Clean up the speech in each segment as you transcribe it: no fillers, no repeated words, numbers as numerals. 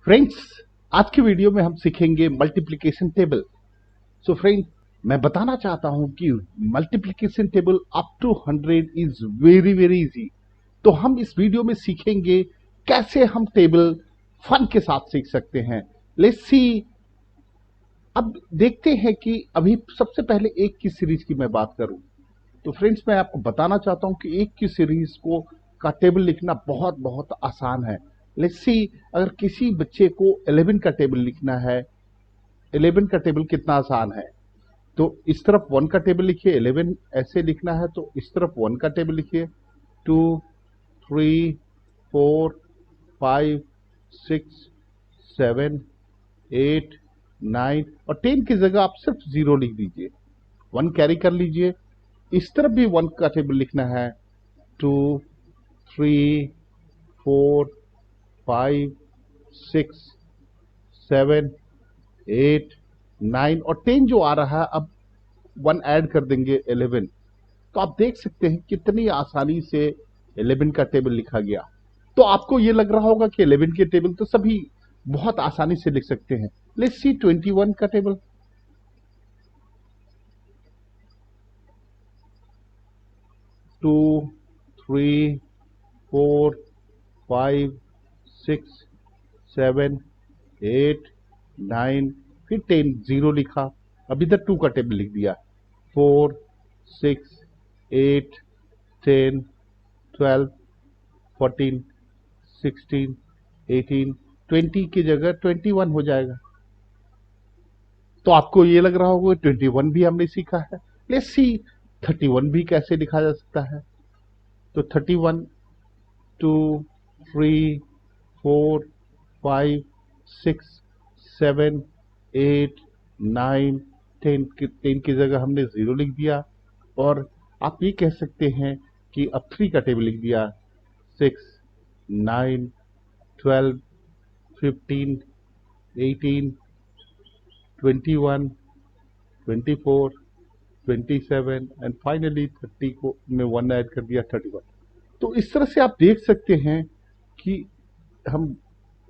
Friends, आज की video में हम सीखेंगे मल्टीप्लिकेशन टेबल। सो फ्रेंड्स, मैं बताना चाहता हूं कि multiplication table up to 100 is very very easy. तो हम इस वीडियो में सीखेंगे कैसे हम टेबल फन के साथ सीख सकते हैं। Let's see. अब देखते हैं कि अभी सबसे पहले एक की सीरीज की मैं बात करूं तो फ्रेंड्स, मैं आपको बताना चाहता हूं कि एक की सीरीज को का टेबल लिखना बहुत बहुत आसान है। लेट्स सी, अगर किसी बच्चे को 11 का टेबल लिखना है, 11 का टेबल कितना आसान है। तो इस तरफ 1 का टेबल लिखिए, 11 ऐसे लिखना है तो इस तरफ 1 का टेबल लिखिए, 2 3 4 5 6 7 8 9 और 10 की जगह आप सिर्फ 0 लिख दीजिए, 1 कैरी कर लीजिए। इस तरफ भी 1 का टेबल लिखना है, 2 3 4 5 6 7 8 9 और 10 जो आ रहा है, अब 1 ऐड कर देंगे 11। तो आप देख सकते हैं कितनी आसानी से 11 का टेबल लिखा गया। तो आपको ये लग रहा होगा कि 11 के टेबल तो सभी बहुत आसानी से लिख सकते हैं। लेट्स सी 21 का टेबल। 2 3 4 5 6 7 8 9 फिर 10, 0 लिखा। अब इधर 2 का टेबल लिख दिया, 4 6 8 10 12 14 16 18 20 की जगह 21 हो जाएगा। तो आपको ये लग रहा होगा 21 भी हमने सीखा है। लेट्स सी 31 भी कैसे लिखा जा सकता है। तो 31, 2 3 4 5 6 7 8 9 10 की जगह हमने 0 लिख दिया। और आप ये कह सकते हैं कि अब 3 का टेबल लिख दिया, 6 9 12 15 18 21 24 27 एंड फाइनली 30 को में 1 ऐड कर दिया, 31। तो इस तरह से आप देख सकते हैं कि हम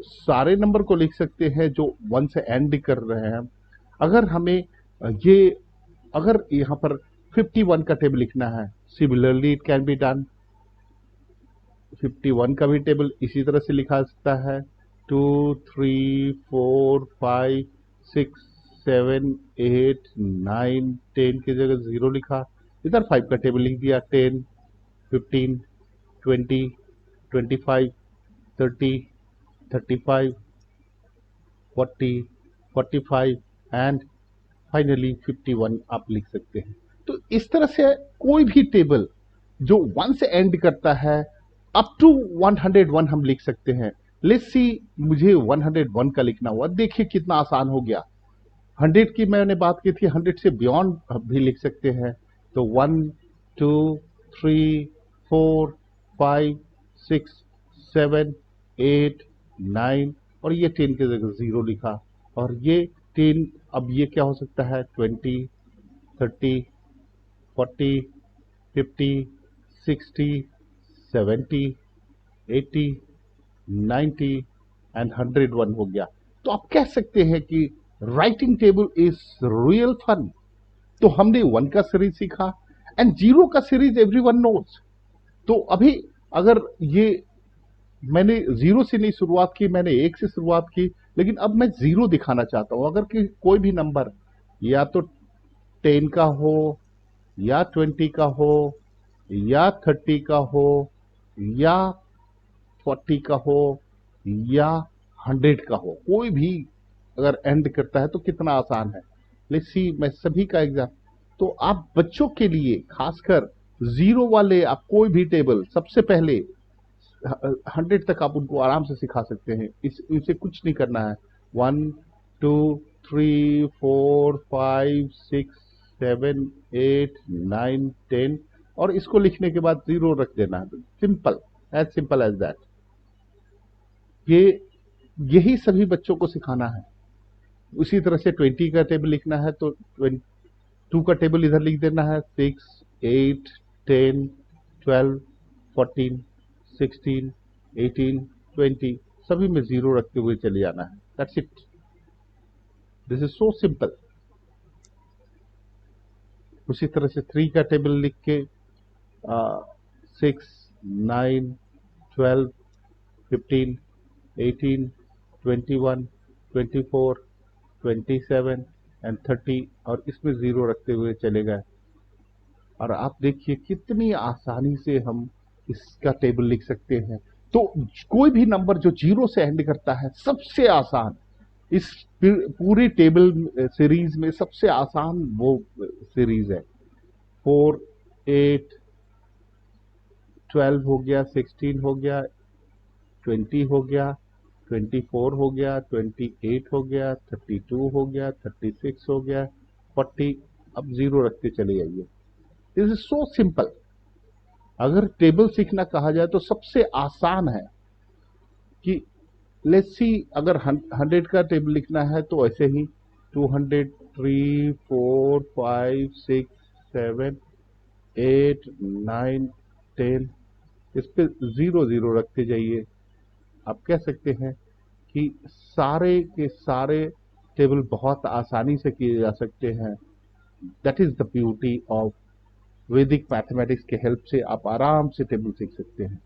सारे नंबर को लिख सकते हैं जो 1 से एंड कर रहे हैं। अगर हमें ये अगर यहाँ पर 51 का टेबल लिखना है, similarly it can be done. 51 का भी टेबल इसी तरह से लिखा सकता है, 2 3 4 5 6 7 8 9 10 की जगह 0 लिखा। इधर 5 का टेबल लिख दिया, 10 15 20 25 30 35 40 45 एंड फाइनली 51 आप लिख सकते हैं। तो इस तरह से कोई भी टेबल जो 1 से एंड करता है अप टू 101 हम लिख सकते हैं। लेट्स सी, मुझे 101 का लिखना हुआ, देखिए कितना आसान हो गया। 100 की मैंने बात की थी, 100 से बियॉन्ड भी लिख सकते हैं। तो 1 2 3 4 5 6 7 8 9 और ये 10 की जगह 0 लिखा। और ये 10, अब ये क्या हो सकता है, 20 30 40 50 60 70 80 90 एंड 101 हो गया। तो आप कह सकते हैं कि writing table is real fun. तो हमने 1 का सीरीज सीखा एंड 0 का सीरीज एवरीवन नोज। तो अभी अगर ये मैंने 0 से नहीं शुरुआत की, मैंने 1 से शुरुआत की, लेकिन अब मैं 0 दिखाना चाहता हूं। अगर कि कोई भी नंबर या तो 10 का हो या 20 का हो या 30 का हो या 40 का हो या 100 का हो, कोई भी अगर एंड करता है तो कितना आसान है। लेट्स सी, मैं सभी का एग्जाम। तो आप बच्चों के लिए खासकर 0 वाले आप कोई भी टेबल सबसे पहले 100 तक आप उनको आराम से सिखा सकते हैं। इसे कुछ नहीं करना है। 1 2 3 4 5 6 7 8 9 10 और इसको लिखने के बाद 0 रख देना है। Simple as that. ये यही सभी बच्चों को सिखाना है। उसी तरह से 20 का टेबल लिखना है तो 2 का टेबल इधर लिख देना है, 6 8 10 12 14 16 18 20 सभी में जीरो रखते हुए चले जाना है। That's it, this is so simple. उसी तरह से 3 का टेबल लिख के 6, 9, 12, 15, 18, 21, 24, 27 एंड 30 और इसमें जीरो रखते हुए चले गए। और आप देखिए कितनी आसानी से हम इसका टेबल लिख सकते हैं। तो कोई भी नंबर जो जीरो से एंड करता है, सबसे आसान, इस पूरी टेबल सीरीज में सबसे आसान वो सीरीज है। 4, 8, 12 हो गया, 16 हो गया, 20 हो गया, 24 हो गया, 28 हो गया, 32 हो गया, 36 हो गया, 40। अब जीरो रखते चले जाइए। This is so simple. अगर टेबल सीखना कहा जाए तो सबसे आसान है कि लेट्स सी, अगर 100 का टेबल लिखना है तो ऐसे ही 200, 3, 4, 5, 6, 7, 8, 9, 10, इस पे जीरो जीरो रखते जाइए। आप कह सकते हैं कि सारे के सारे टेबल बहुत आसानी से किए जा सकते हैं। That is the beauty of वैदिक मैथमेटिक्स के हेल्प से आप आराम से टेबल सीख सकते हैं।